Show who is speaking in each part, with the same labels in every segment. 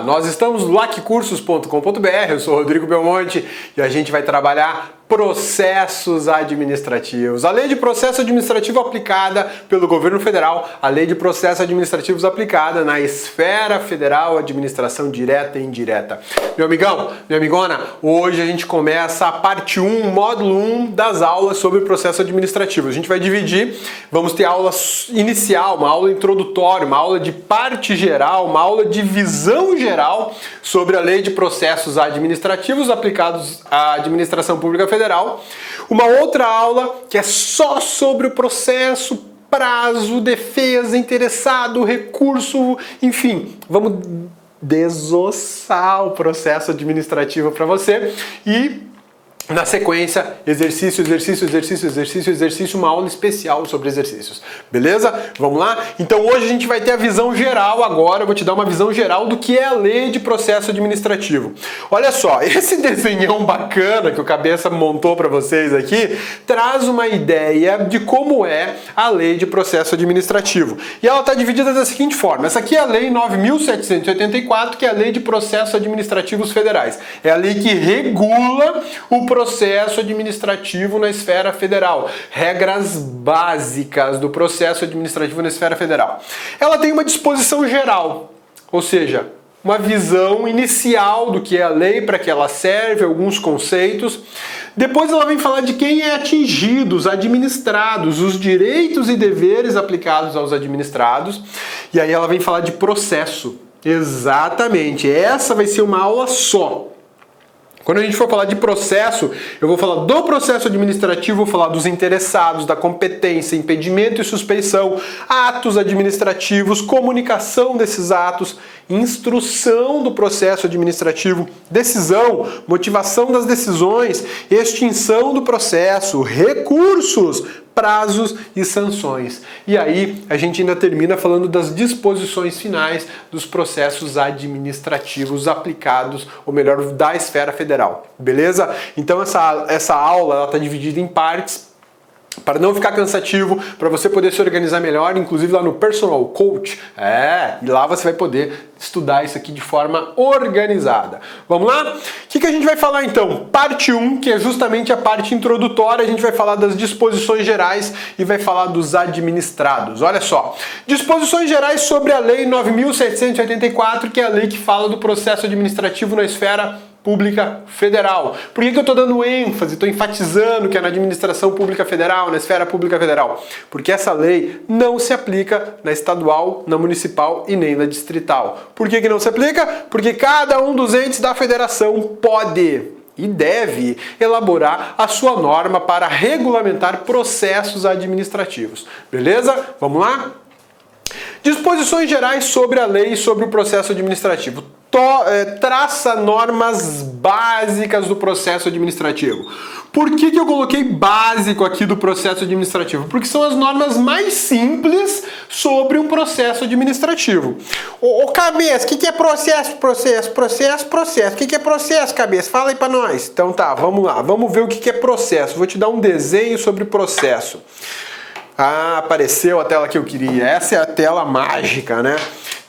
Speaker 1: Nós estamos no lacursos.com.br, eu sou Rodrigo Belmonte e a gente vai trabalhar processos administrativos. A Lei de Processo Administrativo aplicada pelo governo federal, a Lei de Processos Administrativos aplicada na esfera federal, administração direta e indireta. Meu amigão, minha amigona, hoje a gente começa a parte 1, módulo 1 das aulas sobre processo administrativo. A gente vai dividir, vamos ter aula inicial, uma aula introdutória, uma aula de parte geral, uma aula de visão geral sobre a Lei de Processos Administrativos aplicados à administração pública federal. Uma outra aula que é só sobre o processo, prazo, defesa, interessado, recurso, enfim, vamos desossar o processo administrativo para você e na sequência, exercício, uma aula especial sobre exercícios. Beleza? Vamos lá? Então hoje a gente vai ter a visão geral agora, eu vou te dar uma visão geral do que é a Lei de Processo Administrativo. Olha só, esse desenhão bacana que o Cabeça montou para vocês aqui, traz uma ideia de como é a Lei de Processo Administrativo. E ela está dividida da seguinte forma, essa aqui é a Lei 9.784, que é a Lei de Processos Administrativos Federais. É a lei que regula o processo administrativo na esfera federal. Regras básicas do processo administrativo na esfera federal. Ela tem uma disposição geral, ou seja, uma visão inicial do que é a lei, para que ela serve, alguns conceitos. Depois ela vem falar de quem é atingido, os administrados, os direitos e deveres aplicados aos administrados. E aí ela vem falar de processo. Exatamente, essa vai ser uma aula só. Quando a gente for falar de processo, eu vou falar do processo administrativo, vou falar dos interessados, da competência, impedimento e suspeição, atos administrativos, comunicação desses atos, instrução do processo administrativo, decisão, motivação das decisões, extinção do processo, recursos, prazos e sanções. E aí a gente ainda termina falando das disposições finais dos processos administrativos aplicados, ou melhor, da esfera federal. Beleza? Então essa aula está dividida em partes, para não ficar cansativo, para você poder se organizar melhor, inclusive lá no Personal Coach. E lá você vai poder estudar isso aqui de forma organizada. Vamos lá? O que a gente vai falar então? Parte 1, que é justamente a parte introdutória, a gente vai falar das disposições gerais e vai falar dos administrados. Olha só, disposições gerais sobre a Lei 9.784, que é a lei que fala do processo administrativo na esfera pública federal. Por que eu estou dando ênfase, estou enfatizando que é na administração pública federal, na esfera pública federal? Porque essa lei não se aplica na estadual, na municipal e nem na distrital. Por que não se aplica? Porque cada um dos entes da federação pode e deve elaborar a sua norma para regulamentar processos administrativos. Beleza? Vamos lá? Disposições gerais sobre a lei e sobre o processo administrativo. Traça normas básicas do processo administrativo. Por que eu coloquei básico aqui do processo administrativo? Porque são as normas mais simples sobre um processo administrativo. Ô Cabeça, o que é processo? Processo. O que é processo, Cabeça? Fala aí pra nós. Então tá, vamos lá. Vamos ver o que é processo. Vou te dar um desenho sobre processo. Apareceu a tela que eu queria. Essa é a tela mágica, né?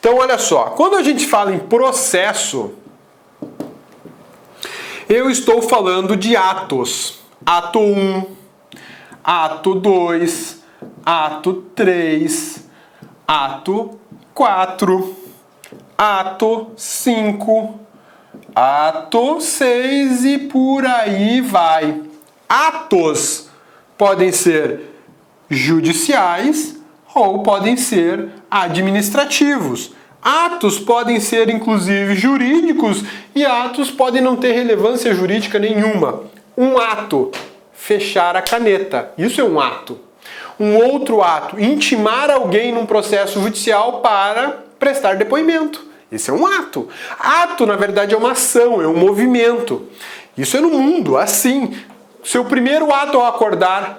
Speaker 1: Então, olha só. Quando a gente fala em processo, eu estou falando de atos. Ato 1, ato 2, ato 3, ato 4, ato 5, ato 6 e por aí vai. Atos podem ser judiciais ou podem ser administrativos. Atos podem ser inclusive jurídicos e atos podem não ter relevância jurídica nenhuma. Um ato, fechar a caneta, isso é um ato. Um outro ato, intimar alguém num processo judicial para prestar depoimento. Esse é um ato. Ato, na verdade, é uma ação, é um movimento. Isso é no mundo, assim. Seu primeiro ato ao acordar,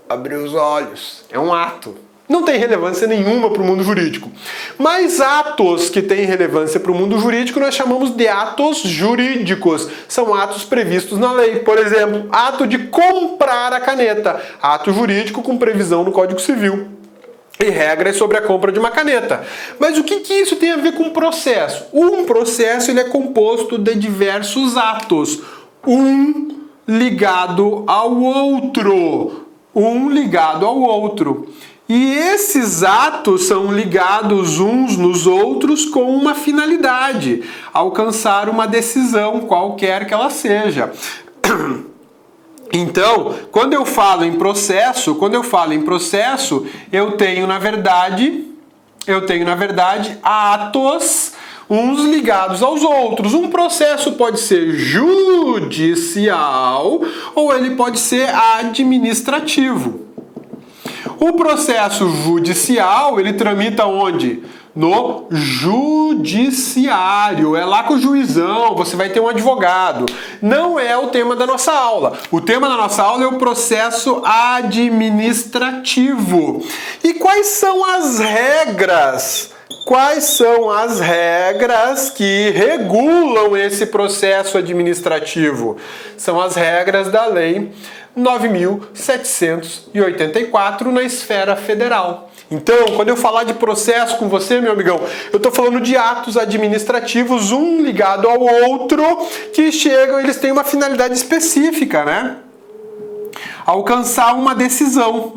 Speaker 1: abrir os olhos, é um ato. Não tem relevância nenhuma para o mundo jurídico. Mas atos que têm relevância para o mundo jurídico nós chamamos de atos jurídicos. São atos previstos na lei. Por exemplo, ato de comprar a caneta. Ato jurídico com previsão no Código Civil. e regras sobre a compra de uma caneta. Mas o que isso tem a ver com processo? Um processo ele é composto de diversos atos, um ligado ao outro. Um ligado ao outro. E esses atos são ligados uns nos outros com uma finalidade, alcançar uma decisão, qualquer que ela seja. Então, quando eu falo em processo, eu tenho na verdade atos uns ligados aos outros. Um processo pode ser judicial ou ele pode ser administrativo. O processo judicial, ele tramita onde? No judiciário. É lá com o juizão, você vai ter um advogado. Não é o tema da nossa aula. O tema da nossa aula é o processo administrativo. E quais são as regras? Quais são as regras que regulam esse processo administrativo? São as regras da Lei 9.784 na esfera federal. Então, quando eu falar de processo com você, meu amigão, eu estou falando de atos administrativos, um ligado ao outro, que chegam, eles têm uma finalidade específica, né? Alcançar uma decisão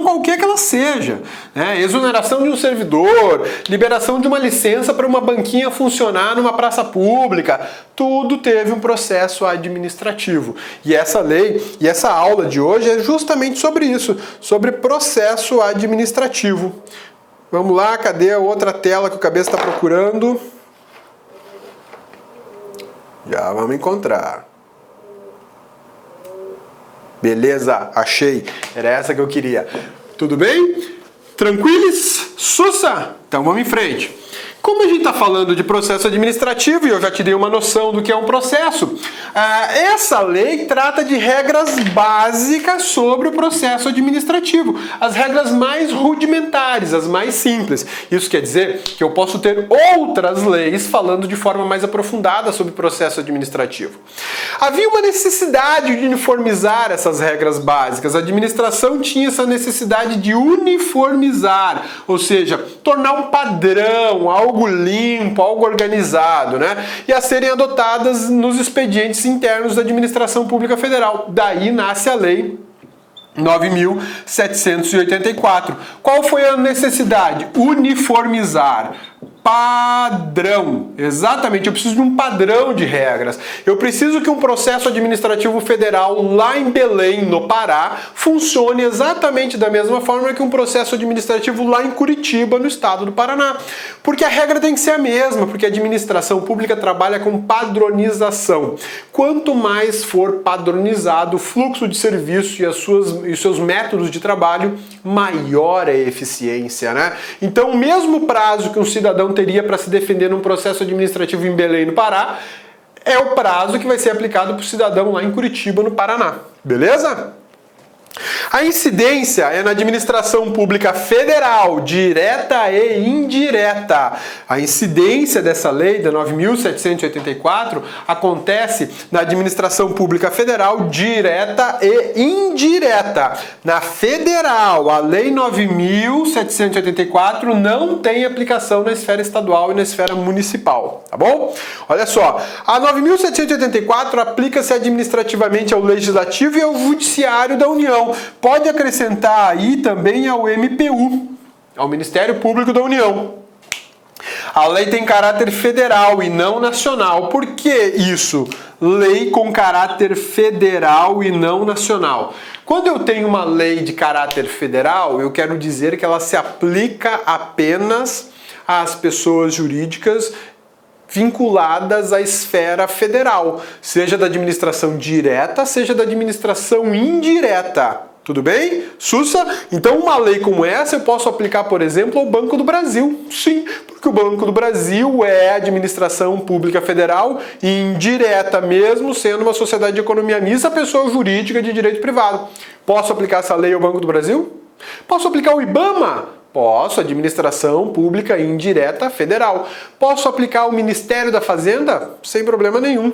Speaker 1: qualquer que ela seja, né? Exoneração de um servidor, liberação de uma licença para uma banquinha funcionar numa praça pública, tudo teve um processo administrativo. E essa lei, e essa aula de hoje é justamente sobre isso, sobre processo administrativo. Vamos lá, cadê a outra tela que o cabeça está procurando? Já vamos encontrar. Beleza, achei. Era essa que eu queria. Tudo bem? Tranquilos? Sussa? Então vamos em frente. Como a gente está falando de processo administrativo, e eu já te dei uma noção do que é um processo, essa lei trata de regras básicas sobre o processo administrativo. As regras mais rudimentares, as mais simples. Isso quer dizer que eu posso ter outras leis falando de forma mais aprofundada sobre o processo administrativo. Havia uma necessidade de uniformizar essas regras básicas. A administração tinha essa necessidade de uniformizar, ou seja, tornar um padrão, algo limpo, algo organizado, né? E a serem adotadas nos expedientes internos da administração pública federal. Daí nasce a lei 9.784. Qual foi a necessidade? Uniformizar. Padrão. Exatamente, eu preciso de um padrão de regras. Eu preciso que um processo administrativo federal lá em Belém, no Pará, funcione exatamente da mesma forma que um processo administrativo lá em Curitiba, no estado do Paraná. Porque a regra tem que ser a mesma, porque a administração pública trabalha com padronização. Quanto mais for padronizado o fluxo de serviço e os seus métodos de trabalho, maior é a eficiência, né? Então, o mesmo prazo que um cidadão teria para se defender num processo administrativo em Belém, no Pará, é o prazo que vai ser aplicado para o cidadão lá em Curitiba, no Paraná. Beleza? A incidência é na administração pública federal, direta e indireta. A incidência dessa lei, da 9.784, acontece na administração pública federal, direta e indireta. Na federal, a lei 9.784 não tem aplicação na esfera estadual e na esfera municipal, tá bom? Olha só, a 9.784 aplica-se administrativamente ao Legislativo e ao Judiciário da União. Pode acrescentar aí também ao MPU, ao Ministério Público da União. A lei tem caráter federal e não nacional. Por que isso? Lei com caráter federal e não nacional. Quando eu tenho uma lei de caráter federal, eu quero dizer que ela se aplica apenas às pessoas jurídicas vinculadas à esfera federal, seja da administração direta, seja da administração indireta. Tudo bem? Sussa? Então uma lei como essa eu posso aplicar, por exemplo, ao Banco do Brasil. Sim, porque o Banco do Brasil é administração pública federal e indireta, mesmo sendo uma sociedade de economia mista, pessoa jurídica de direito privado. Posso aplicar essa lei ao Banco do Brasil? Posso aplicar ao IBAMA? Posso, administração pública indireta federal. Posso aplicar ao Ministério da Fazenda? Sem problema nenhum.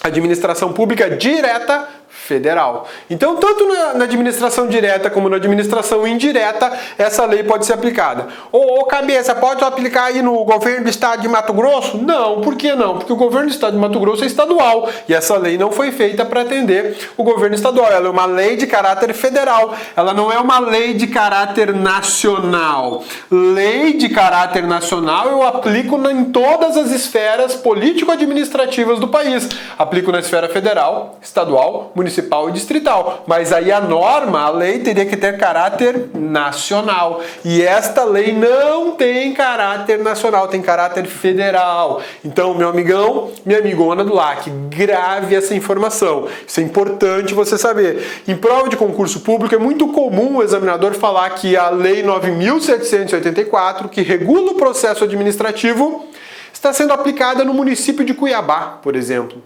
Speaker 1: Administração pública direta federal. Então, tanto na administração direta como na administração indireta, essa lei pode ser aplicada. Ô, cabeça, pode aplicar aí no governo do estado de Mato Grosso? Não, por que não? Porque o governo do estado de Mato Grosso é estadual e essa lei não foi feita para atender o governo estadual. Ela é uma lei de caráter federal, ela não é uma lei de caráter nacional. Lei de caráter nacional eu aplico em todas as esferas político-administrativas do país. Aplico na esfera federal, estadual, municipal e distrital. Mas aí a norma, a lei teria que ter caráter nacional. E esta lei não tem caráter nacional, tem caráter federal. Então, meu amigão, minha amigona do LAC, grave essa informação. Isso é importante você saber. Em prova de concurso público é muito comum o examinador falar que a Lei 9.784, que regula o processo administrativo, está sendo aplicada no município de Cuiabá, por exemplo.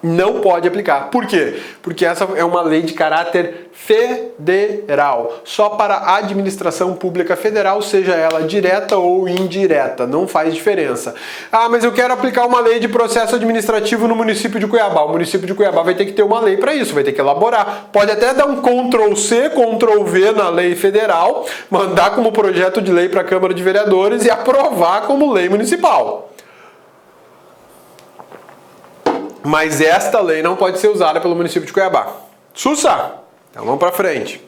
Speaker 1: Não pode aplicar. Por quê? Porque essa é uma lei de caráter federal. Só para a administração pública federal, seja ela direta ou indireta. Não faz diferença. Ah, mas eu quero aplicar uma lei de processo administrativo no município de Cuiabá. O município de Cuiabá vai ter que ter uma lei para isso, vai ter que elaborar. Pode até dar um Ctrl+C, Ctrl+V na lei federal, mandar como projeto de lei para a Câmara de Vereadores e aprovar como lei municipal. Mas esta lei não pode ser usada pelo município de Cuiabá. Sussa! Então vamos para frente.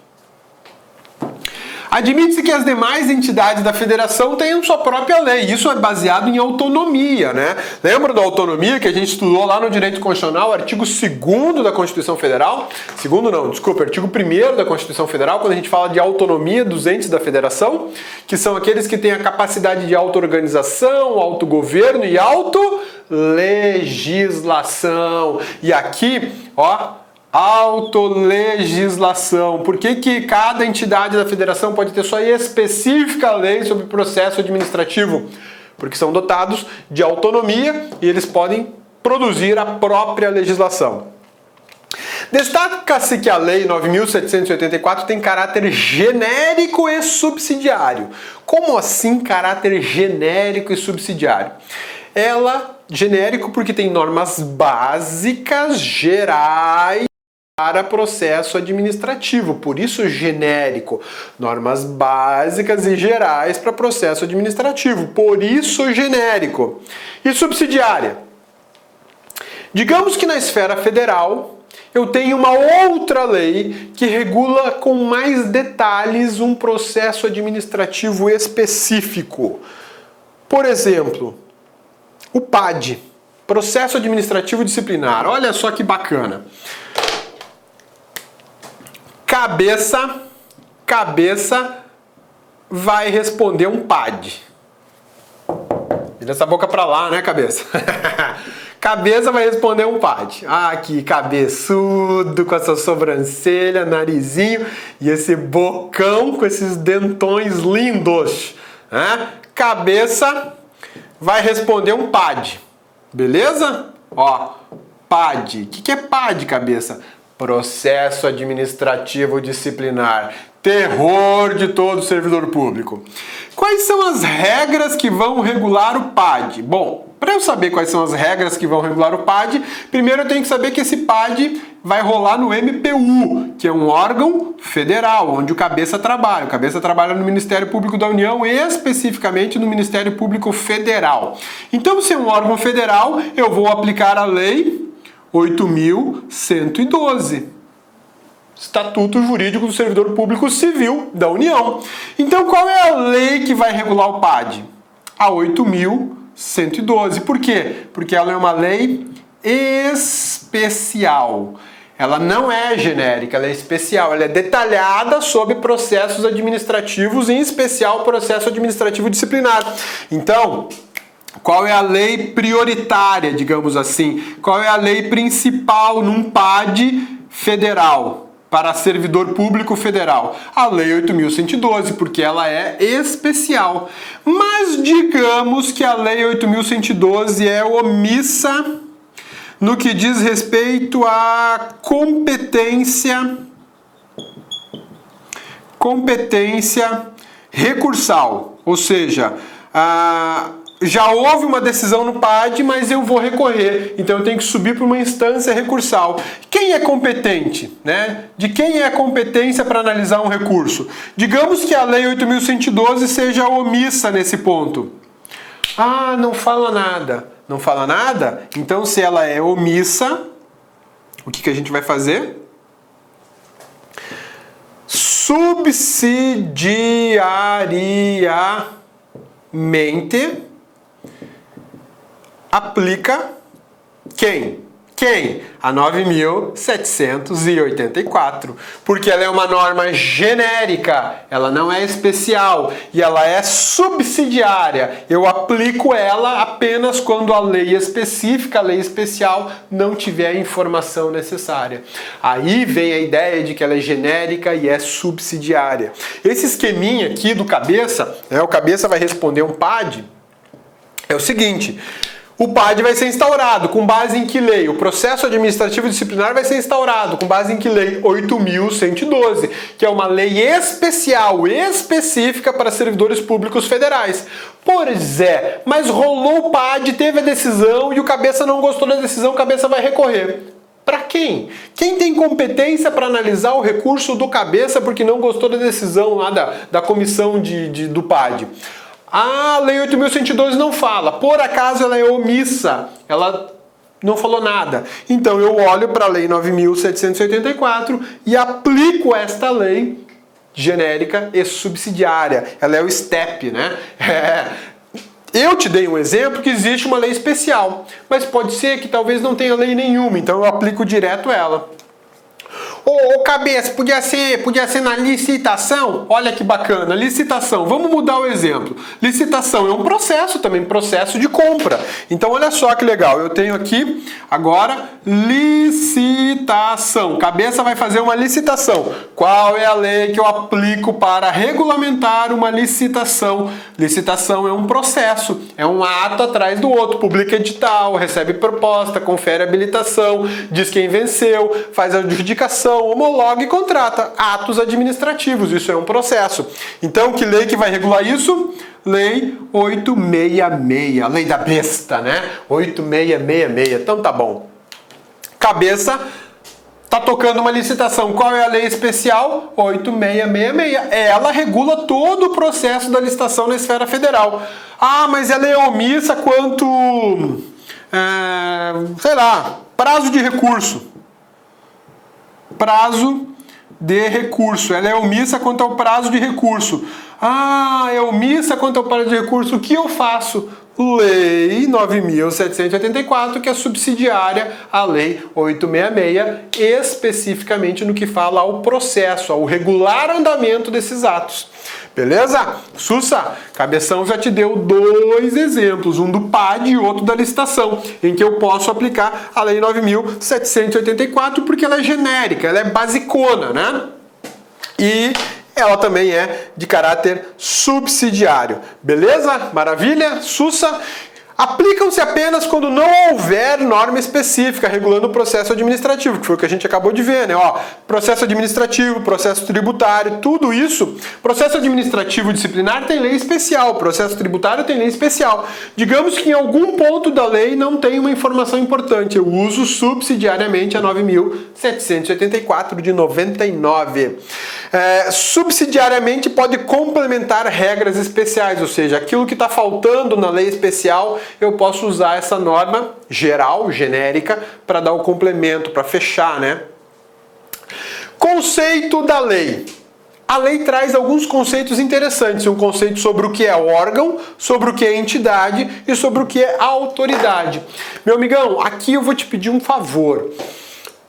Speaker 1: Admite-se que as demais entidades da federação tenham sua própria lei. Isso é baseado em autonomia, né? Lembra da autonomia que a gente estudou lá no Direito Constitucional, artigo 2º da Constituição Federal? Artigo 1º da Constituição Federal, quando a gente fala de autonomia dos entes da federação, que são aqueles que têm a capacidade de auto-organização, autogoverno e autolegislação. E aqui, ó, autolegislação. Por que cada entidade da federação pode ter sua específica lei sobre processo administrativo? Porque são dotados de autonomia e eles podem produzir a própria legislação. Destaca-se que a Lei 9.784 tem caráter genérico e subsidiário. Como assim caráter genérico e subsidiário? Genérico porque tem normas básicas, gerais, para processo administrativo, por isso genérico. Normas básicas e gerais para processo administrativo, por isso genérico. E subsidiária? Digamos que na esfera federal eu tenho uma outra lei que regula com mais detalhes um processo administrativo específico. Por exemplo, o PAD, Processo Administrativo Disciplinar. Olha só que bacana. Cabeça vai responder um PAD. Vira essa boca pra lá, né, cabeça? Cabeça vai responder um PAD. Ah, que cabeçudo, com essa sobrancelha, narizinho e esse bocão com esses dentões lindos. Cabeça vai responder um PAD. Beleza? Ó, PAD. O que é PAD, cabeça? Processo Administrativo Disciplinar. Terror de todo servidor público. Quais são as regras que vão regular o PAD? Bom, para eu saber quais são as regras que vão regular o PAD, primeiro eu tenho que saber que esse PAD vai rolar no MPU, que é um órgão federal, onde o cabeça trabalha. O cabeça trabalha no Ministério Público da União, especificamente no Ministério Público Federal. Então, se é um órgão federal, eu vou aplicar a Lei 8.112. Estatuto Jurídico do Servidor Público Civil da União. Então, qual é a lei que vai regular o PAD? A 8.112. Por quê? Porque ela é uma lei especial. Ela não é genérica, ela é especial. Ela é detalhada sobre processos administrativos, em especial processo administrativo disciplinar. Então, qual é a lei prioritária, digamos assim? Qual é a lei principal num PAD federal? Para servidor público federal, a Lei 8.112, porque ela é especial. Mas digamos que a Lei 8.112 é omissa no que diz respeito à competência recursal, ou seja, já houve uma decisão no PAD, mas eu vou recorrer. Então eu tenho que subir para uma instância recursal. Quem é competente, né? De quem é a competência para analisar um recurso? Digamos que a Lei 8.112 seja omissa nesse ponto. Ah, não fala nada. Não fala nada? Então se ela é omissa, o que a gente vai fazer? Subsidiariamente aplica quem? Quem? A 9.784. Porque ela é uma norma genérica, ela não é especial e ela é subsidiária. Eu aplico ela apenas quando a lei específica, a lei especial, não tiver a informação necessária. Aí vem a ideia de que ela é genérica e é subsidiária. Esse esqueminha aqui do cabeça, né, o cabeça vai responder um PAD, é o seguinte: o PAD vai ser instaurado com base em que lei? O processo administrativo disciplinar vai ser instaurado com base em que lei? 8.112, que é uma lei especial, específica para servidores públicos federais. Pois é, mas rolou o PAD, teve a decisão e o cabeça não gostou da decisão, o cabeça vai recorrer. Para quem? Quem tem competência para analisar o recurso do cabeça porque não gostou da decisão lá da comissão do PAD? A Lei 8.112 não fala, por acaso ela é omissa, ela não falou nada. Então eu olho para a Lei 9.784 e aplico esta lei genérica e subsidiária. Ela é o STEP, né? Eu te dei um exemplo que existe uma lei especial, mas pode ser que talvez não tenha lei nenhuma, então eu aplico direto ela. Ô, cabeça, podia ser na licitação? Olha que bacana, licitação. Vamos mudar o exemplo. Licitação é um processo também, processo de compra. Então olha só que legal, eu tenho aqui agora licitação. Cabeça vai fazer uma licitação. Qual é a lei que eu aplico para regulamentar uma licitação? Licitação é um processo, é um ato atrás do outro. Publica edital, recebe proposta, confere habilitação, diz quem venceu, faz a adjudicação, homologa e contrata. Atos administrativos, isso é um processo. Então, que lei que vai regular isso? Lei 866, a lei da besta, né? 8666, então tá bom. Cabeça tá tocando uma licitação. Qual é a lei especial? 8666. Ela regula todo o processo da licitação na esfera federal. Ah, mas ela é omissa quanto, sei lá, prazo de recurso. Prazo de recurso. Ela é omissa quanto ao prazo de recurso. Ah, é omissa quanto ao prazo de recurso. O que eu faço? Lei 9.784, que é subsidiária à Lei 866, especificamente no que fala ao processo, ao regular andamento desses atos. Beleza? Sussa, Cabeção já te deu dois exemplos, um do PAD e outro da licitação, em que eu posso aplicar a Lei 9.784 porque ela é genérica, ela é basicona, né? E ela também é de caráter subsidiário. Beleza? Maravilha? Sussa? Aplicam-se apenas quando não houver norma específica regulando o processo administrativo, que foi o que a gente acabou de ver, né? Ó, processo administrativo, processo tributário, tudo isso. Processo administrativo disciplinar tem lei especial, processo tributário tem lei especial. Digamos que em algum ponto da lei não tem uma informação importante, eu uso subsidiariamente a 9.784 de 99. Subsidiariamente pode complementar regras especiais, ou seja, aquilo que está faltando na lei especial, eu posso usar essa norma geral, genérica, para dar o complemento, para fechar, né? Conceito da lei. A lei traz alguns conceitos interessantes, um conceito sobre o que é órgão, sobre o que é entidade e sobre o que é autoridade. Meu amigão, aqui eu vou te pedir um favor.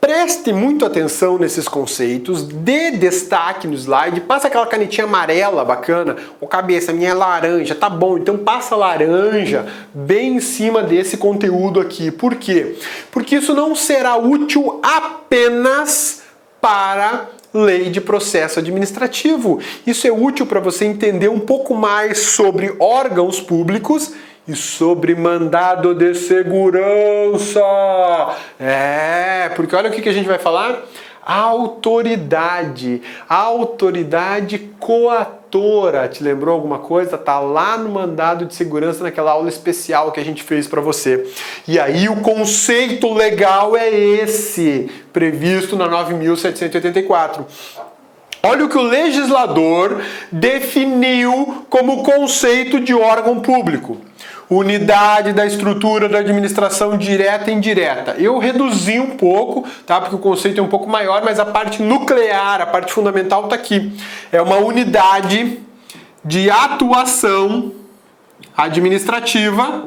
Speaker 1: Preste muito atenção nesses conceitos, dê destaque no slide, passa aquela canetinha amarela bacana, ô cabeça, minha é laranja, tá bom, então passa laranja bem em cima desse conteúdo aqui. Por quê? Porque isso não será útil apenas para lei de processo administrativo. Isso é útil para você entender um pouco mais sobre órgãos públicos e sobre mandado de segurança. Porque olha o que a gente vai falar. Autoridade. Autoridade coatora. Te lembrou alguma coisa? Tá lá no mandado de segurança, naquela aula especial que a gente fez para você. E aí o conceito legal é esse, previsto na 9.784. Olha o que o legislador definiu como conceito de órgão público. Unidade da estrutura da administração direta e indireta. Eu reduzi um pouco, tá? Porque o conceito é um pouco maior, mas a parte nuclear, a parte fundamental está aqui. É uma unidade de atuação administrativa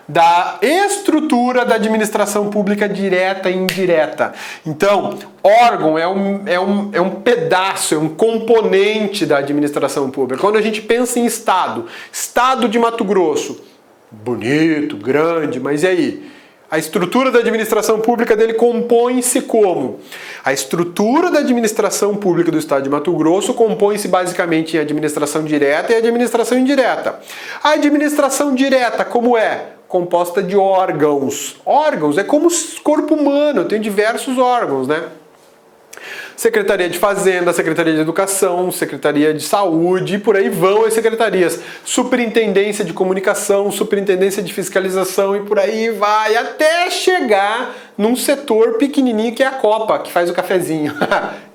Speaker 1: da estrutura da administração pública direta e indireta. Então, órgão é um pedaço, é um componente da administração pública. Quando a gente pensa em Estado de Mato Grosso, bonito, grande, mas e aí? A estrutura da administração pública dele compõe-se como? A estrutura da administração pública do Estado de Mato Grosso compõe-se basicamente em administração direta e administração indireta. A administração direta, como é? Composta de órgãos. Órgãos é como o corpo humano, tem diversos órgãos, né? Secretaria de Fazenda, Secretaria de Educação, Secretaria de Saúde, e por aí vão as secretarias. Superintendência de Comunicação, Superintendência de Fiscalização, e por aí vai, até chegar num setor pequenininho que é a Copa, que faz o cafezinho.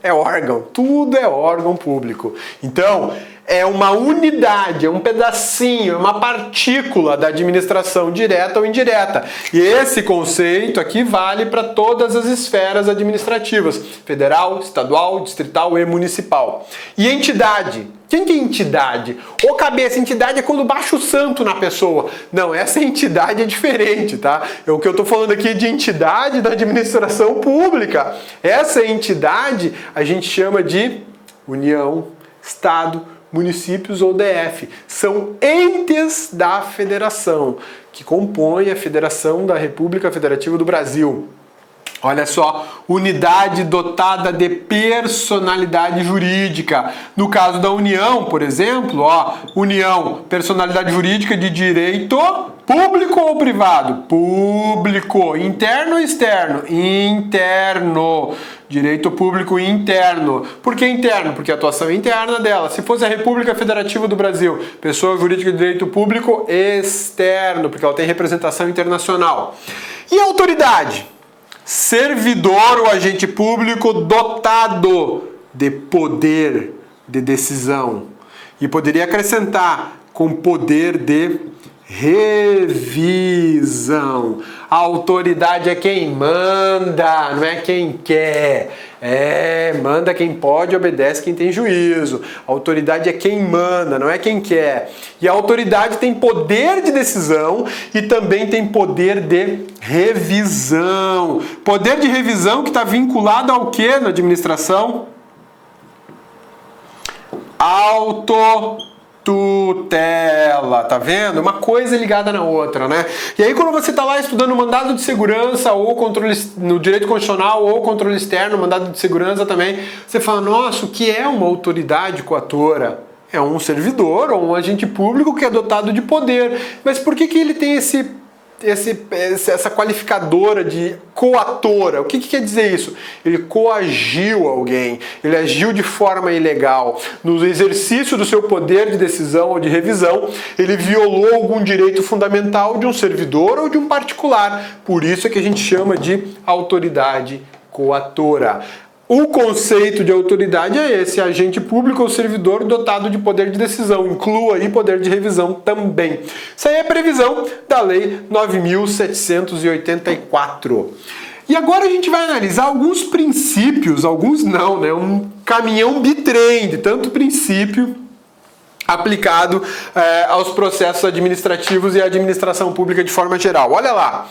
Speaker 1: É órgão, tudo é órgão público. Então, é uma unidade, é um pedacinho, é uma partícula da administração direta ou indireta. E esse conceito aqui vale para todas as esferas administrativas: federal, estadual, distrital e municipal. E entidade. Quem que é entidade? Ô cabeça, entidade é quando baixa o santo na pessoa. Não, essa entidade é diferente, tá? O que eu tô falando aqui é de entidade da administração pública. Essa entidade a gente chama de União, Estado, municípios ou DF. São entes da federação, que compõem a Federação da República Federativa do Brasil. Olha só, unidade dotada de personalidade jurídica. No caso da União, por exemplo, ó, União, personalidade jurídica de direito público ou privado? Público. Interno ou externo? Interno. Direito público interno. Por que interno? Porque a atuação é interna dela. Se fosse a República Federativa do Brasil, pessoa jurídica de direito público externo, porque ela tem representação internacional. E autoridade? Servidor ou agente público dotado de poder de decisão. E poderia acrescentar com poder de revisão. A autoridade é quem manda, não é quem quer. Manda quem pode, obedece quem tem juízo. A autoridade é quem manda, não é quem quer. E a autoridade tem poder de decisão e também tem poder de revisão. Poder de revisão que está vinculado ao que na administração? Tutela, tá vendo? Uma coisa ligada na outra, né? E aí quando você tá lá estudando mandado de segurança ou controle no direito constitucional ou controle externo, mandado de segurança também, você fala, nossa, o que é uma autoridade coatora? É um servidor ou um agente público que é dotado de poder. Mas por que ele tem essa qualificadora de coatora? O que quer dizer isso? Ele coagiu alguém, ele agiu de forma ilegal. No exercício do seu poder de decisão ou de revisão, ele violou algum direito fundamental de um servidor ou de um particular. Por isso é que a gente chama de autoridade coatora. O conceito de autoridade é esse, agente público ou servidor dotado de poder de decisão. Inclua aí poder de revisão também. Isso aí é previsão da Lei 9.784. E agora a gente vai analisar alguns princípios, alguns não, né? Um caminhão bitrem de tanto princípio aplicado aos processos administrativos e à administração pública de forma geral. Olha lá.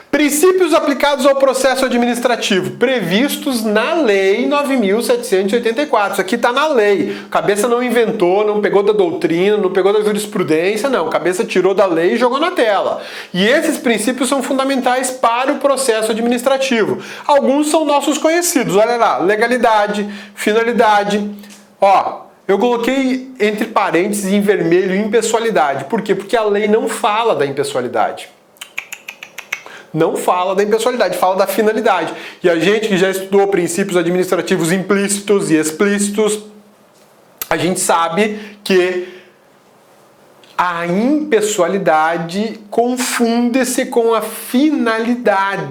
Speaker 1: Princípios aplicados ao processo administrativo, previstos na Lei 9.784. Isso aqui está na lei. Cabeça não inventou, não pegou da doutrina, não pegou da jurisprudência, não. Cabeça tirou da lei e jogou na tela. E esses princípios são fundamentais para o processo administrativo. Alguns são nossos conhecidos. Olha lá, legalidade, finalidade. Ó, eu coloquei entre parênteses em vermelho impessoalidade. Por quê? Porque a lei não fala da impessoalidade. não fala da impessoalidade, fala da finalidade. E a gente que já estudou princípios administrativos implícitos e explícitos, a gente sabe que a impessoalidade confunde-se com a finalidade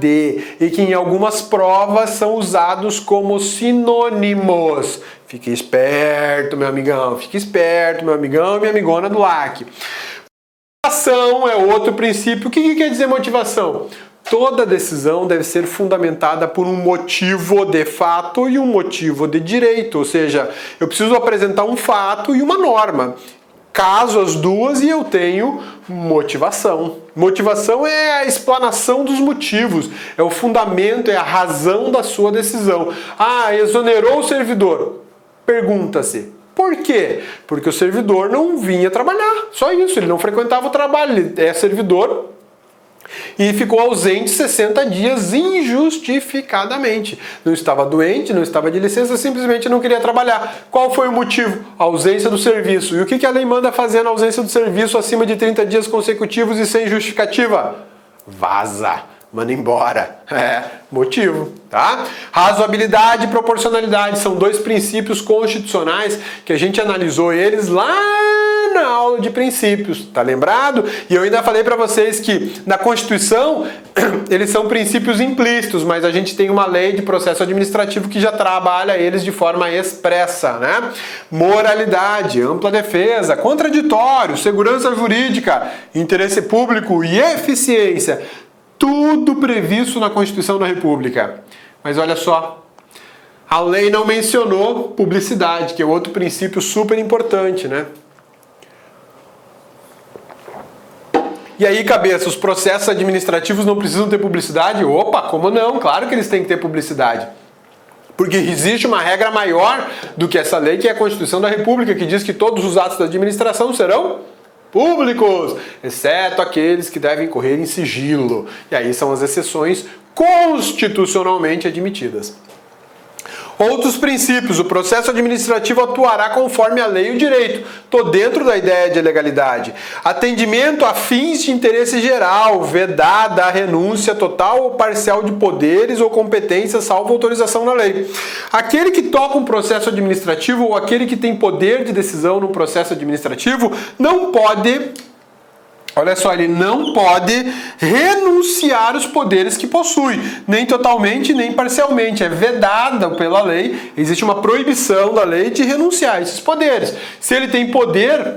Speaker 1: e que em algumas provas são usados como sinônimos. Fique esperto, meu amigão, fique esperto, meu amigão e minha amigona do LAC. Motivação é outro princípio. O que quer dizer motivação? Toda decisão deve ser fundamentada por um motivo de fato e um motivo de direito, ou seja, eu preciso apresentar um fato e uma norma. Caso as duas e eu tenho motivação. Motivação é a explanação dos motivos, é o fundamento, é a razão da sua decisão. Ah, exonerou o servidor. Pergunta-se, por quê? Porque o servidor não vinha trabalhar, só isso, ele não frequentava o trabalho, ele é servidor e ficou ausente 60 dias injustificadamente. Não estava doente, não estava de licença, simplesmente não queria trabalhar. Qual foi o motivo? A ausência do serviço. E o que a lei manda fazer na ausência do serviço acima de 30 dias consecutivos e sem justificativa? Vaza. Manda embora. Motivo, tá? Razoabilidade e proporcionalidade são dois princípios constitucionais que a gente analisou eles lá na aula de princípios, tá lembrado? E eu ainda falei para vocês que na Constituição eles são princípios implícitos, mas a gente tem uma lei de processo administrativo que já trabalha eles de forma expressa, né? Moralidade, ampla defesa, contraditório, segurança jurídica, interesse público e eficiência. Tudo previsto na Constituição da República. Mas olha só, a lei não mencionou publicidade, que é outro princípio super importante, né? E aí, cabeça, os processos administrativos não precisam ter publicidade? Opa, como não? Claro que eles têm que ter publicidade. Porque existe uma regra maior do que essa lei, que é a Constituição da República, que diz que todos os atos da administração serão públicos, exceto aqueles que devem correr em sigilo. E aí são as exceções constitucionalmente admitidas. Outros princípios. O processo administrativo atuará conforme a lei e o direito. Estou dentro da ideia de legalidade. Atendimento a fins de interesse geral, vedada a renúncia total ou parcial de poderes ou competências, salvo autorização na lei. Aquele que toca um processo administrativo ou aquele que tem poder de decisão no processo administrativo não pode... Olha só, ele não pode renunciar os poderes que possui, nem totalmente, nem parcialmente. É vedada pela lei, existe uma proibição da lei de renunciar a esses poderes. Se ele tem poder,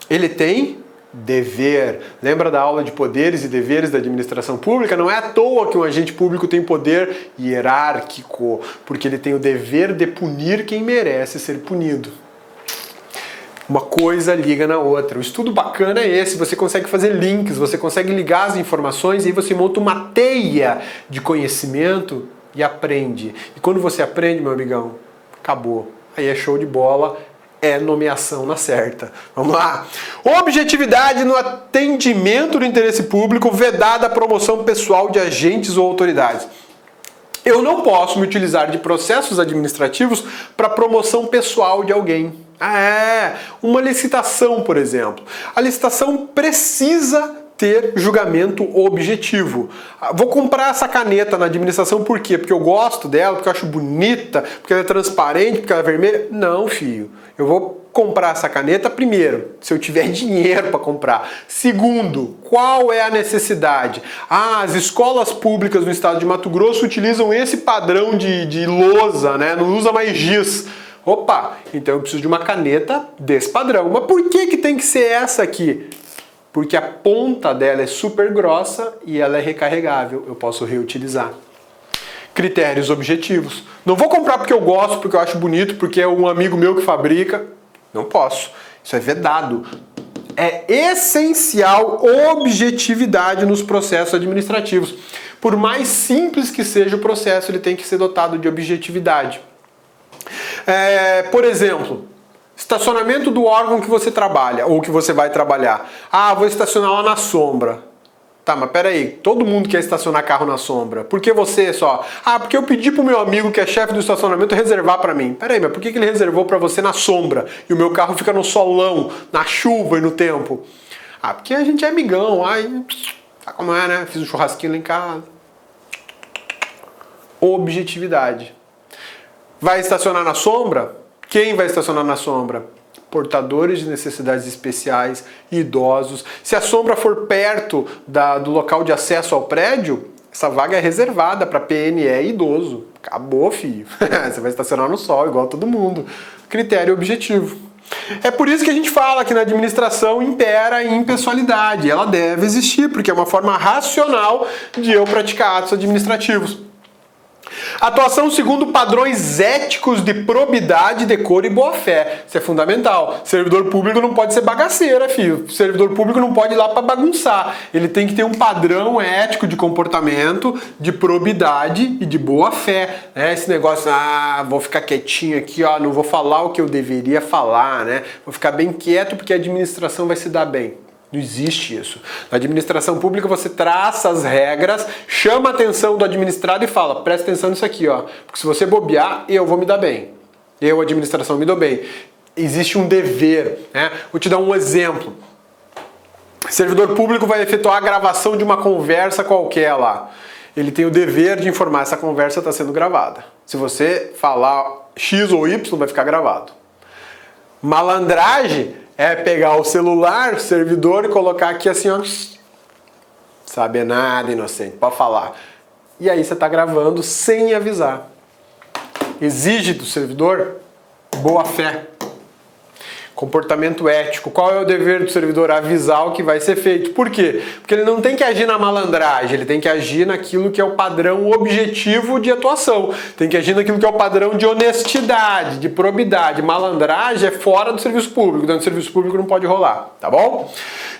Speaker 1: ele tem dever. Lembra da aula de poderes e deveres da administração pública? Não é à toa que um agente público tem poder hierárquico, porque ele tem o dever de punir quem merece ser punido. Uma coisa liga na outra. O estudo bacana é esse, você consegue fazer links, você consegue ligar as informações e aí você monta uma teia de conhecimento e aprende. E quando você aprende, meu amigão, acabou. Aí é show de bola, é nomeação na certa. Vamos lá. Objetividade no atendimento do interesse público, vedada a promoção pessoal de agentes ou autoridades. Eu não posso me utilizar de processos administrativos para promoção pessoal de alguém. Uma licitação, por exemplo. A licitação precisa ter julgamento objetivo. Vou comprar essa caneta na administração por quê? Porque eu gosto dela, porque eu acho bonita, porque ela é transparente, porque ela é vermelha? Não, filho. Eu vou comprar essa caneta primeiro, se eu tiver dinheiro para comprar. Segundo, qual é a necessidade? As escolas públicas no estado de Mato Grosso utilizam esse padrão de lousa, né? Não usa mais giz. Opa, então eu preciso de uma caneta desse padrão. Mas por que tem que ser essa aqui? Porque a ponta dela é super grossa e ela é recarregável. Eu posso reutilizar. Critérios objetivos. Não vou comprar porque eu gosto, porque eu acho bonito, porque é um amigo meu que fabrica. Não posso. Isso é vedado. É essencial objetividade nos processos administrativos. Por mais simples que seja o processo, ele tem que ser dotado de objetividade. Por exemplo, estacionamento do órgão que você trabalha ou que você vai trabalhar. Vou estacionar lá na sombra. Tá, mas peraí, todo mundo quer estacionar carro na sombra. Por que você só? Porque eu pedi pro meu amigo que é chefe do estacionamento reservar pra mim. Peraí, mas por que ele reservou pra você na sombra e o meu carro fica no solão, na chuva e no tempo? Porque a gente é amigão, Sabe como é, né? Fiz um churrasquinho lá em casa. Objetividade. Vai estacionar na sombra? Quem vai estacionar na sombra? Portadores de necessidades especiais, idosos. Se a sombra for perto do local de acesso ao prédio, essa vaga é reservada para PNE e idoso. Acabou, filho. Você vai estacionar no sol, igual todo mundo. Critério objetivo. É por isso que a gente fala que na administração impera a impessoalidade. Ela deve existir, porque é uma forma racional de eu praticar atos administrativos. Atuação segundo padrões éticos de probidade, decoro e boa-fé. Isso é fundamental. Servidor público não pode ser bagaceira, filho. Servidor público não pode ir lá para bagunçar. Ele tem que ter um padrão ético de comportamento, de probidade e de boa-fé. Né? Esse negócio, vou ficar quietinho aqui, ó, não vou falar o que eu deveria falar, né? Vou ficar bem quieto porque a administração vai se dar bem. Não existe isso. Na administração pública você traça as regras, chama a atenção do administrado e fala, presta atenção nisso aqui, ó, porque se você bobear, eu vou me dar bem. Eu, administração, me dou bem. Existe um dever, né? Vou te dar um exemplo. Servidor público vai efetuar a gravação de uma conversa qualquer lá. Ele tem o dever de informar, essa conversa está sendo gravada. Se você falar X ou Y, vai ficar gravado. Malandragem é pegar o celular, o servidor, e colocar aqui assim, ó. Sabe nada, inocente, pode falar. E aí você está gravando sem avisar. Exige do servidor boa fé. Comportamento ético. Qual é o dever do servidor? Avisar o que vai ser feito. Por quê? Porque ele não tem que agir na malandragem, ele tem que agir naquilo que é o padrão objetivo de atuação. Tem que agir naquilo que é o padrão de honestidade, de probidade. Malandragem é fora do serviço público, dentro do serviço público não pode rolar, tá bom?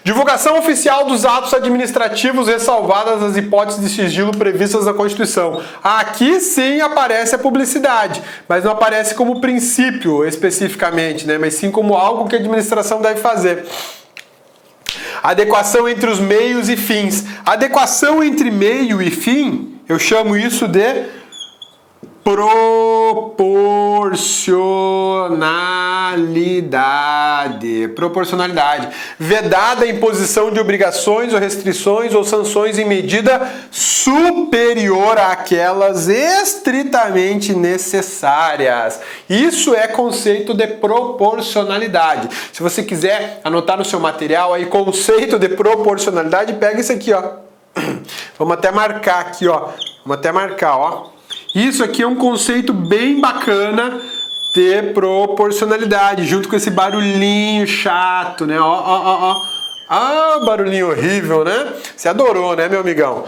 Speaker 1: Divulgação oficial dos atos administrativos, ressalvadas as hipóteses de sigilo previstas na Constituição. Aqui sim aparece a publicidade, mas não aparece como princípio especificamente, né? Mas sim como algo que a administração deve fazer. Adequação entre os meios e fins. Adequação entre meio e fim, eu chamo isso de proporcionalidade. Proporcionalidade. Vedada a imposição de obrigações ou restrições ou sanções em medida superior àquelas estritamente necessárias. Isso é conceito de proporcionalidade. Se você quiser anotar no seu material aí conceito de proporcionalidade, pega isso aqui, ó. Vamos até marcar aqui, ó. Vamos até marcar, ó. Isso aqui é um conceito bem bacana de proporcionalidade, junto com esse barulhinho chato, né? Ó. Ah, barulhinho horrível, né? Você adorou, né, meu amigão?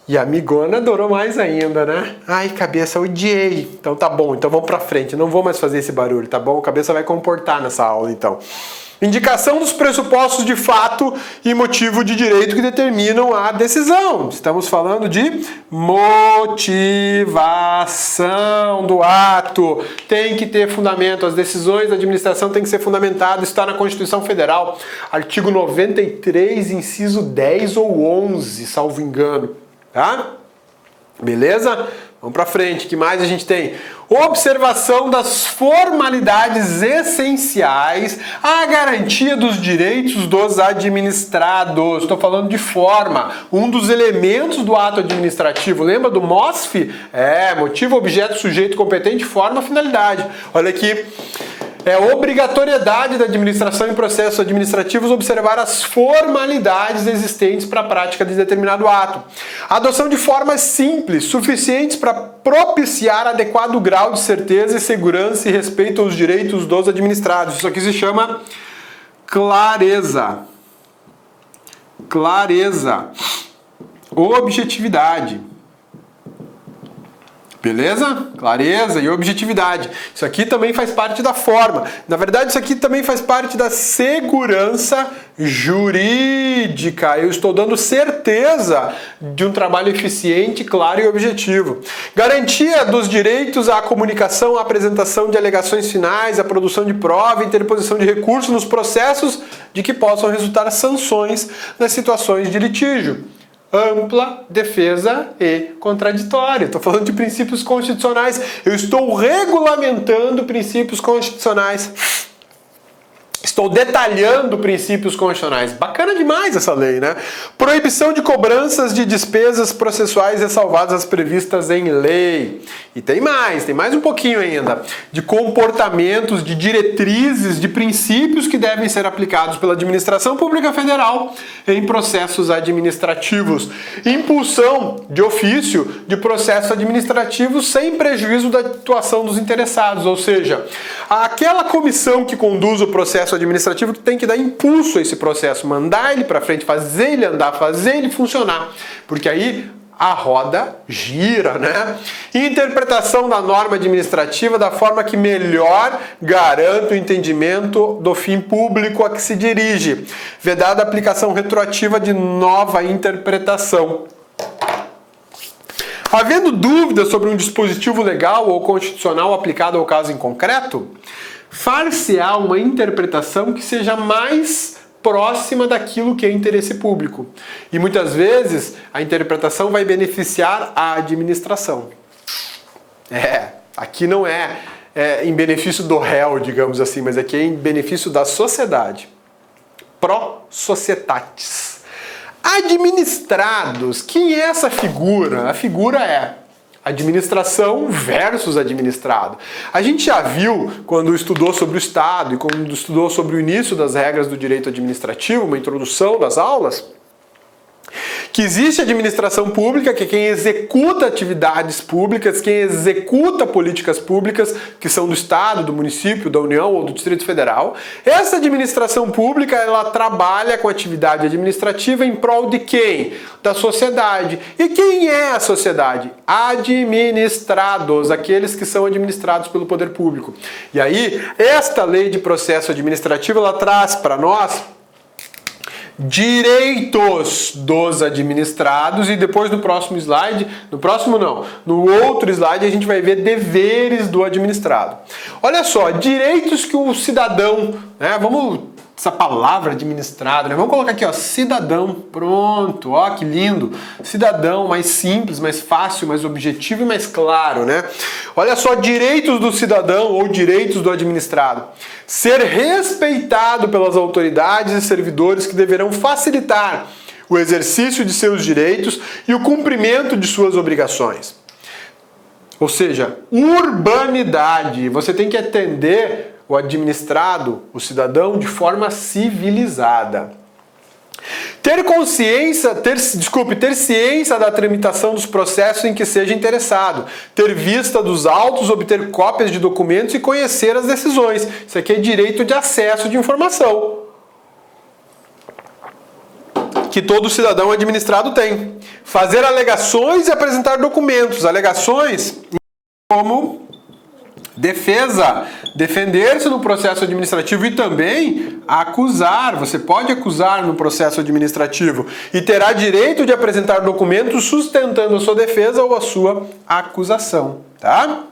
Speaker 1: E a amigona adorou mais ainda, né? Ai, cabeça, odiei. Então tá bom, então vamos pra frente. Não vou mais fazer esse barulho, tá bom? A cabeça vai comportar nessa aula, então. Indicação dos pressupostos de fato e motivo de direito que determinam a decisão. Estamos falando de motivação do ato. Tem que ter fundamento. As decisões da administração têm que ser fundamentadas. Está na Constituição Federal, artigo 93, inciso 10 ou 11, salvo engano. Tá? Beleza? Vamos para frente. O que mais a gente tem? Observação das formalidades essenciais à garantia dos direitos dos administrados. Estou falando de forma. Um dos elementos do ato administrativo. Lembra do MOSF? Motivo, objeto, sujeito, competente, forma, finalidade. Olha aqui. É obrigatoriedade da administração em processos administrativos observar as formalidades existentes para a prática de determinado ato. Adoção de formas simples, suficientes para propiciar adequado grau de certeza e segurança e respeito aos direitos dos administrados. Isso aqui se chama clareza. Clareza. Objetividade. Beleza? Clareza e objetividade. Isso aqui também faz parte da forma. Na verdade, isso aqui também faz parte da segurança jurídica. Eu estou dando certeza de um trabalho eficiente, claro e objetivo. Garantia dos direitos à comunicação, à apresentação de alegações finais, à produção de prova e interposição de recurso nos processos de que possam resultar sanções nas situações de litígio. Ampla defesa e contraditória. Estou falando de princípios constitucionais. Eu estou regulamentando princípios constitucionais. Estou detalhando princípios constitucionais. Bacana demais essa lei, né? Proibição de cobranças de despesas processuais ressalvadas as previstas em lei. E tem mais um pouquinho ainda. De comportamentos, de diretrizes, de princípios que devem ser aplicados pela administração pública federal em processos administrativos. Impulsão de ofício de processo administrativo sem prejuízo da atuação dos interessados. Ou seja, aquela comissão que conduz o processo administrativo que tem que dar impulso a esse processo, mandar ele para frente, fazer ele andar, fazer ele funcionar, porque aí a roda gira, né? Interpretação da norma administrativa da forma que melhor garanta o entendimento do fim público a que se dirige, vedada a aplicação retroativa de nova interpretação. Havendo dúvidas sobre um dispositivo legal ou constitucional aplicado ao caso em concreto, far-se-á uma interpretação que seja mais próxima daquilo que é interesse público. E muitas vezes a interpretação vai beneficiar a administração. Aqui não é em benefício do réu, digamos assim, mas aqui é em benefício da sociedade. Pro societatis. Administrados, quem é essa figura? A figura é administração versus administrado. A gente já viu, quando estudou sobre o Estado e quando estudou sobre o início das regras do direito administrativo, uma introdução das aulas, que existe administração pública, que é quem executa atividades públicas, quem executa políticas públicas, que são do Estado, do município, da União ou do Distrito Federal. Essa administração pública, ela trabalha com atividade administrativa em prol de quem? Da sociedade. E quem é a sociedade? Administrados, aqueles que são administrados pelo poder público. E aí, esta lei de processo administrativo, ela traz para nós direitos dos administrados, e depois no próximo slide, no outro slide a gente vai ver deveres do administrado. Olha só, direitos que o cidadão, essa palavra administrado, vamos colocar aqui, ó, cidadão, pronto, ó, que lindo, cidadão, mais simples, mais fácil, mais objetivo e mais claro, né? Olha só, direitos do cidadão ou direitos do administrado. Ser respeitado pelas autoridades e servidores que deverão facilitar o exercício de seus direitos e o cumprimento de suas obrigações. Ou seja, urbanidade, você tem que atender o administrado, o cidadão, de forma civilizada. Ter ciência da tramitação dos processos em que seja interessado. Ter vista dos autos, obter cópias de documentos e conhecer as decisões. Isso aqui é direito de acesso de informação, que todo cidadão administrado tem. Fazer alegações e apresentar documentos. Alegações como defesa, defender-se no processo administrativo e também acusar. Você pode acusar no processo administrativo e terá direito de apresentar documentos sustentando a sua defesa ou a sua acusação, tá?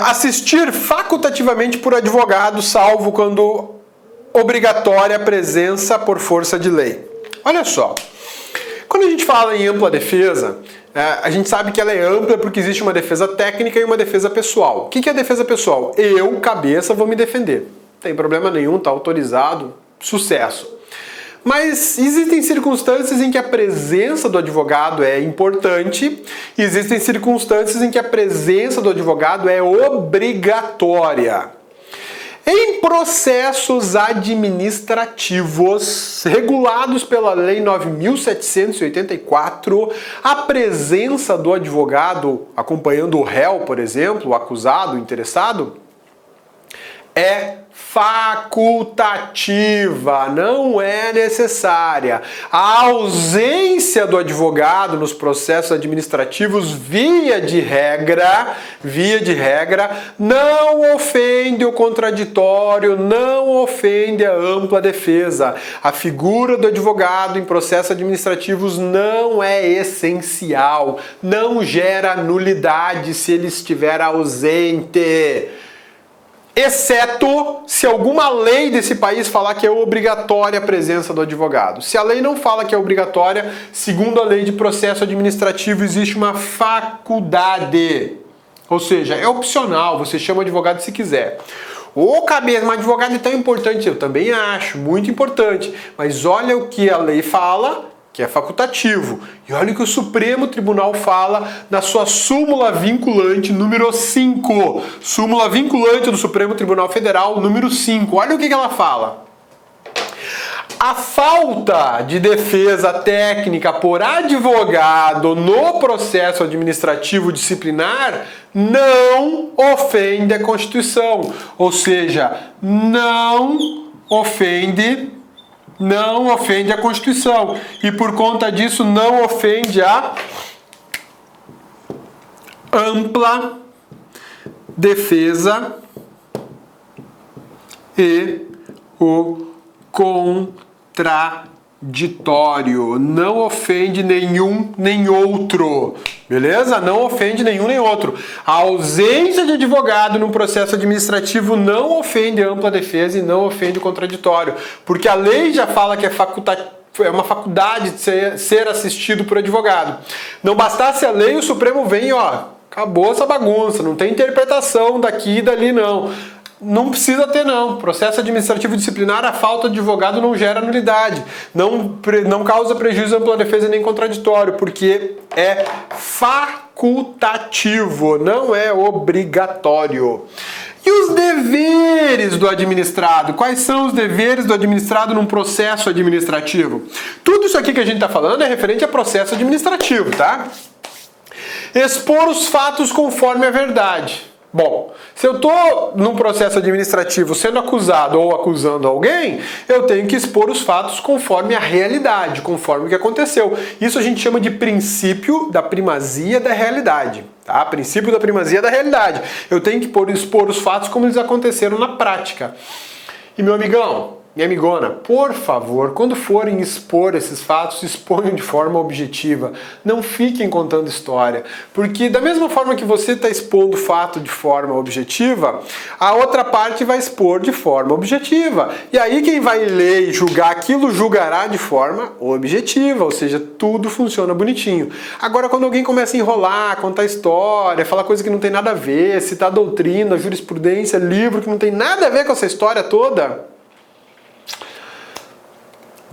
Speaker 1: Assistir facultativamente por advogado, salvo quando obrigatória a presença por força de lei. Olha só, quando a gente fala em ampla defesa, a gente sabe que ela é ampla porque existe uma defesa técnica e uma defesa pessoal. O que é defesa pessoal? Eu, cabeça, vou me defender. Não tem problema nenhum, está autorizado, sucesso. Mas existem circunstâncias em que a presença do advogado é importante e existem circunstâncias em que a presença do advogado é obrigatória. Em processos administrativos regulados pela Lei 9.784, a presença do advogado acompanhando o réu, por exemplo, o acusado, o interessado, é facultativa, não é necessária. A ausência do advogado nos processos administrativos, via de regra, não ofende o contraditório, não ofende a ampla defesa. A figura do advogado em processos administrativos não é essencial, não gera nulidade se ele estiver ausente. Exceto se alguma lei desse país falar que é obrigatória a presença do advogado. Se a lei não fala que é obrigatória, segundo a lei de processo administrativo, existe uma faculdade. Ou seja, é opcional, você chama o advogado se quiser. Ô cabeça, mas advogado é tão importante. Eu também acho, muito importante. Mas olha o que a lei fala, que é facultativo. E olha o que o Supremo Tribunal fala na sua súmula vinculante número 5. Súmula vinculante do Supremo Tribunal Federal número 5. Olha o que ela fala. A falta de defesa técnica por advogado no processo administrativo disciplinar não ofende a Constituição. Ou seja, não ofende a Constituição. E por conta disso não ofende a ampla defesa e o contraditório. Não ofende nenhum nem outro. Beleza? Não ofende nenhum nem outro. A ausência de advogado no processo administrativo não ofende a ampla defesa e não ofende o contraditório. Porque a lei já fala que é uma faculdade de ser assistido por advogado. Não bastasse a lei, o Supremo vem e acabou essa bagunça. Não tem interpretação daqui e dali não. Não precisa ter não. Processo administrativo disciplinar, a falta de advogado não gera nulidade. Não causa prejuízo à ampla defesa nem contraditório, porque é facultativo, não é obrigatório. E os deveres do administrado? Quais são os deveres do administrado num processo administrativo? Tudo isso aqui que a gente está falando é referente a processo administrativo, tá? Expor os fatos conforme a verdade. Bom, se eu estou num processo administrativo sendo acusado ou acusando alguém, eu tenho que expor os fatos conforme a realidade, conforme o que aconteceu. Isso a gente chama de princípio da primazia da realidade. Tá? Princípio da primazia da realidade. Eu tenho que expor os fatos como eles aconteceram na prática. E meu amigão, minha amigona, por favor, quando forem expor esses fatos, exponham de forma objetiva. Não fiquem contando história. Porque da mesma forma que você está expondo o fato de forma objetiva, a outra parte vai expor de forma objetiva. E aí quem vai ler e julgar aquilo, julgará de forma objetiva. Ou seja, tudo funciona bonitinho. Agora, quando alguém começa a enrolar, contar história, falar coisa que não tem nada a ver, citar doutrina, jurisprudência, livro que não tem nada a ver com essa história toda,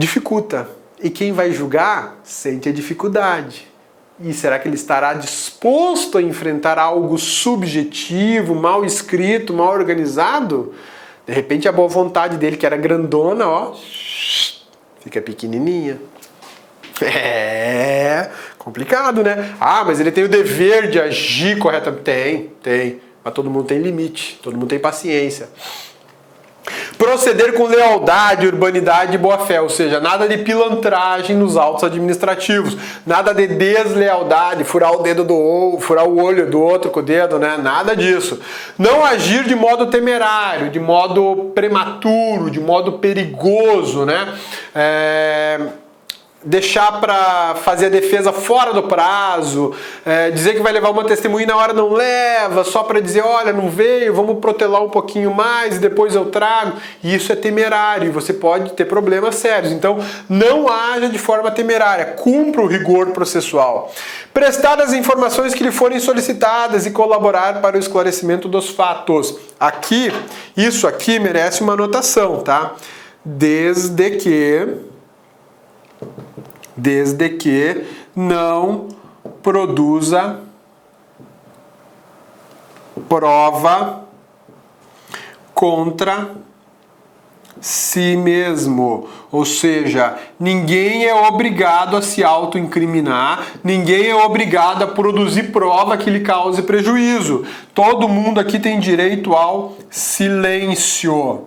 Speaker 1: dificulta. E quem vai julgar sente a dificuldade. E será que ele estará disposto a enfrentar algo subjetivo, mal escrito, mal organizado? De repente a boa vontade dele, que era grandona, fica pequenininha. É complicado, né? Mas ele tem o dever de agir corretamente. Tem. Mas todo mundo tem limite, todo mundo tem paciência. Proceder com lealdade, urbanidade e boa-fé, ou seja, nada de pilantragem nos autos administrativos, nada de deslealdade, furar o olho do outro com o dedo, né? Nada disso. Não agir de modo temerário, de modo prematuro, de modo perigoso, né? Deixar para fazer a defesa fora do prazo, dizer que vai levar uma testemunha e na hora não leva, só para dizer, olha, não veio, vamos protelar um pouquinho mais e depois eu trago. E isso é temerário e você pode ter problemas sérios. Então, não haja de forma temerária, cumpra o rigor processual. Prestar as informações que lhe forem solicitadas e colaborar para o esclarecimento dos fatos. Isso aqui merece uma anotação, tá? Desde que não produza prova contra si mesmo. Ou seja, ninguém é obrigado a se autoincriminar, ninguém é obrigado a produzir prova que lhe cause prejuízo. Todo mundo aqui tem direito ao silêncio.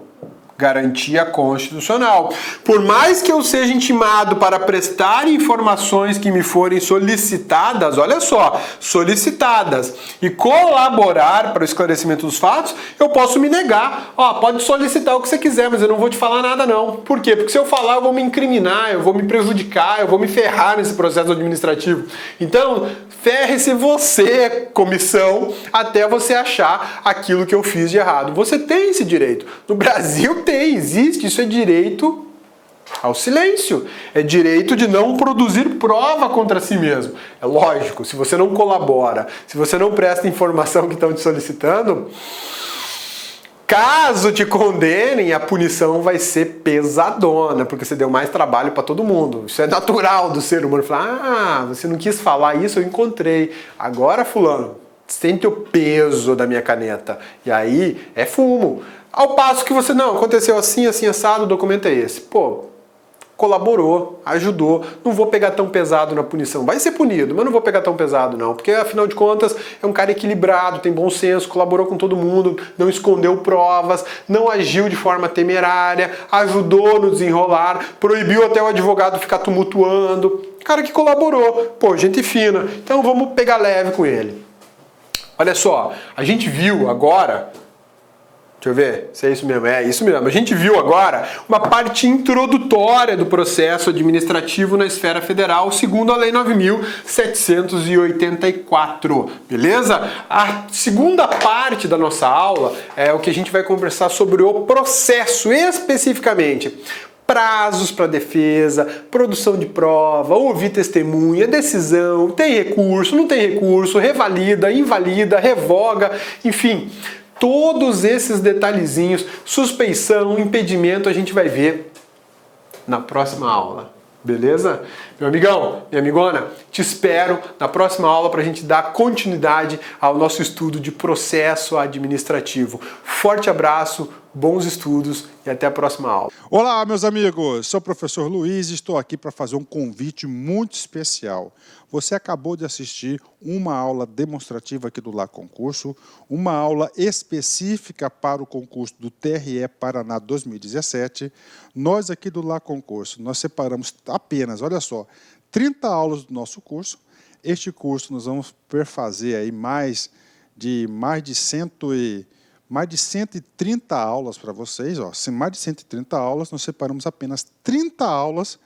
Speaker 1: Garantia constitucional. Por mais que eu seja intimado para prestar informações que me forem solicitadas, olha só, solicitadas, e colaborar para o esclarecimento dos fatos, eu posso me negar. Pode solicitar o que você quiser, mas eu não vou te falar nada não. Por quê? Porque se eu falar, eu vou me incriminar, eu vou me prejudicar, eu vou me ferrar nesse processo administrativo. Então, ferre-se você, comissão, até você achar aquilo que eu fiz de errado. Você tem esse direito. No Brasil existe, isso é direito ao silêncio. É direito de não produzir prova contra si mesmo. É lógico, se você não colabora, se você não presta informação que estão te solicitando, Caso te condenem, a punição vai ser pesadona, porque você deu mais trabalho para todo mundo. Isso é natural do ser humano. Falar, você não quis falar isso, eu encontrei. Agora, fulano, sente o peso da minha caneta. E aí, é fumo. Ao passo que você, não, aconteceu assim, assim, assado, o documento é esse. Pô, colaborou, ajudou, não vou pegar tão pesado na punição. Vai ser punido, mas não vou pegar tão pesado não, porque afinal de contas é um cara equilibrado, tem bom senso, colaborou com todo mundo, não escondeu provas, não agiu de forma temerária, ajudou no desenrolar, proibiu até o advogado ficar tumultuando. Cara que colaborou, pô, gente fina. Então vamos pegar leve com ele. Olha só, a gente viu agora... Deixa eu ver se é isso mesmo. É isso mesmo. A gente viu agora uma parte introdutória do processo administrativo na esfera federal, segundo a Lei 9.784. Beleza? A segunda parte da nossa aula é o que a gente vai conversar sobre o processo especificamente. Prazos para defesa, produção de prova, ouvir testemunha, decisão, tem recurso, não tem recurso, revalida, invalida, revoga, enfim... Todos esses detalhezinhos, suspeição, impedimento, a gente vai ver na próxima aula. Beleza? Meu amigão, minha amigona, te espero na próxima aula para a gente dar continuidade ao nosso estudo de processo administrativo. Forte abraço, bons estudos e até a próxima aula.
Speaker 2: Olá, meus amigos. Sou o professor Luiz e estou aqui para fazer um convite muito especial. Você acabou de assistir uma aula demonstrativa aqui do Lá Concurso, uma aula específica para o concurso do TRE Paraná 2017. Nós aqui do Lá Concurso, nós separamos apenas, olha só, 30 aulas do nosso curso. Este curso nós vamos perfazer aí mais de 130 aulas para vocês, ó. Mais de 130 aulas, nós separamos apenas 30 aulas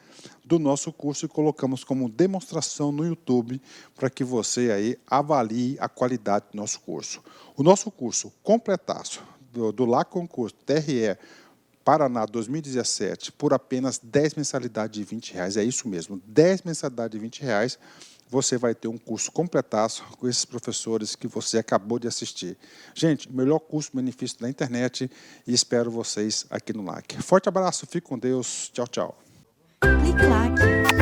Speaker 2: do nosso curso e colocamos como demonstração no YouTube para que você aí avalie a qualidade do nosso curso. O nosso curso completaço do Lá Concurso TRE Paraná 2017 por apenas 10 mensalidades de R$20. É isso mesmo, 10 mensalidades de R$20. Você vai ter um curso completaço com esses professores que você acabou de assistir. Gente, o melhor custo-benefício da internet e espero vocês aqui no LAC. Forte abraço, fique com Deus. Tchau, tchau.
Speaker 3: Clique LAC.